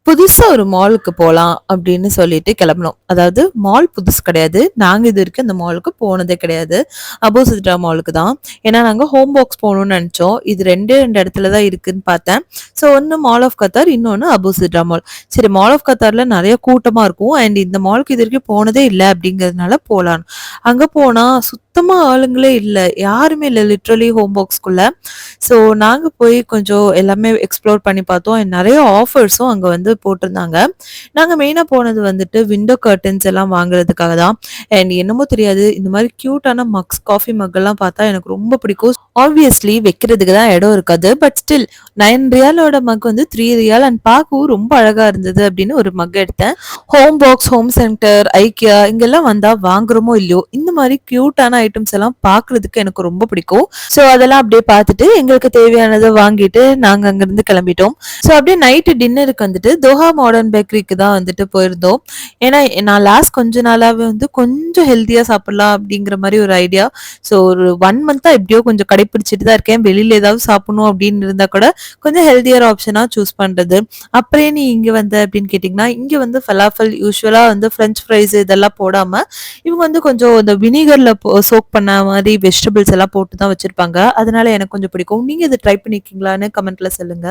புதுசா ஒரு மாலுக்கு போலாம் அப்படின்னு சொல்லிட்டு கிளம்புனோம். அதாவது மால் புதுசு கிடையாது. நாங்க இதுவரைக்கும் அந்த மாலுக்கு போனதே கிடையாது. அபோசிட்ரா மாலுக்கு தான். ஏன்னா நாங்க ஹோம் பாக்ஸ் போகணும்னு நெனச்சோம். இது 2 இடத்துல தான் இருக்குன்னு பார்த்தேன். ஸோ ஒண்ணு மால் ஆஃப் கத்தார், இன்னொன்னு அபோசிட்ரா மால். சரி, மால் ஆஃப் கத்தார்ல நெறைய கூட்டமா இருக்கும். அண்ட் இந்த மாலுக்கு இதுவரைக்கும் போனதே இல்ல அப்படிங்கிறதுனால போலான்னு. அங்க போனா சுத்தமா ஆளுங்களே இல்ல. யாருமே இல்ல லிட்டரலி ஹோம் பாக்ஸ்க்குள்ள. ஸோ நாங்க போய் கொஞ்சம் எல்லாமே எக்ஸ்ப்ளோர் பண்ணி பார்த்தோம். நெறைய ஆஃபர்ஸும் அங்க வந்து போட்டிருந்தாங்க. நாங்க மெயினா போனது வந்துட்டு விண்டோ கர்டன்ஸ் எல்லாம் வாங்குறதுக்காக தான். அண்ட் என்னமோ தெரியாது, இந்த மாரி கியூட்டான மக்ஸ், காஃபி மக் எல்லாம் பார்த்தா எனக்கு ரொம்ப பிடிக்கும். ஆப்வியஸ்லி வைக்கிறதுக்கு தான் இடம் இருக்காது. பட் ஸ்டில் $9 மக் வந்து $3 அண்ட் பார்க்கவும் ரொம்ப அழகா இருந்தது அப்படின்னு ஒரு மக் எடுத்தேன். Home box, home centre, IKEA இங்கெல்லாம் வந்தா வாங்குறோமோ இல்லையோ, இந்த மாரி கியூட்டான ஐட்டம்ஸ் எல்லாம் பார்க்கறதுக்கு எனக்கு ரொம்ப பிடிக்கும். ஸோ அதெல்லாம் அப்படியே பார்த்துட்டு எங்களுக்கு தேவையானதை வாங்கிட்டு நாங்க அங்கிருந்து கிளம்பிட்டோம். ஸோ அப்படியே நைட்டு டின்னருக்கு வந்துட்டு தோஹா மாடர்ன் பேக்கரிக்கு தான் வந்துட்டு போயிருந்தோம். ஏன்னா நான் லாஸ்ட் கொஞ்ச நாளாவே வந்து கொஞ்சம் ஹெல்த்தியா சாப்பிடலாம் அப்படிங்கிற மாதிரி ஒரு ஐடியா. ஸோ ஒரு 1 மந்த்தா எப்படியோ கொஞ்சம் கடைப்பிடிச்சிட்டு தான் இருக்கேன். வெளியில ஏதாவது சாப்பிடணும் அப்படின்னு இருந்தா கூட கொஞ்சம் ஹெல்த்தியர் ஆப்ஷனா சூஸ் பண்றது. அப்படியே நீ இங்க வந்த அப்படின்னு கேட்டிங்கன்னா, இங்க வந்து ஃபலாஃபல் யூசுவலா வந்து ஃப்ரெஞ்ச் ஃப்ரைஸ் இதெல்லாம் போடாம இவங்க வந்து கொஞ்சம் இந்த வினிகர்ல சோக் பண்ண மாதிரி வெஜிடபிள்ஸ் எல்லாம் போட்டு தான் வச்சிருப்பாங்க. அதனால எனக்கு கொஞ்சம் பிடிக்கும். நீங்க இதை ட்ரை பண்ணிருக்கீங்களான்னு கமெண்ட்ல சொல்லுங்க.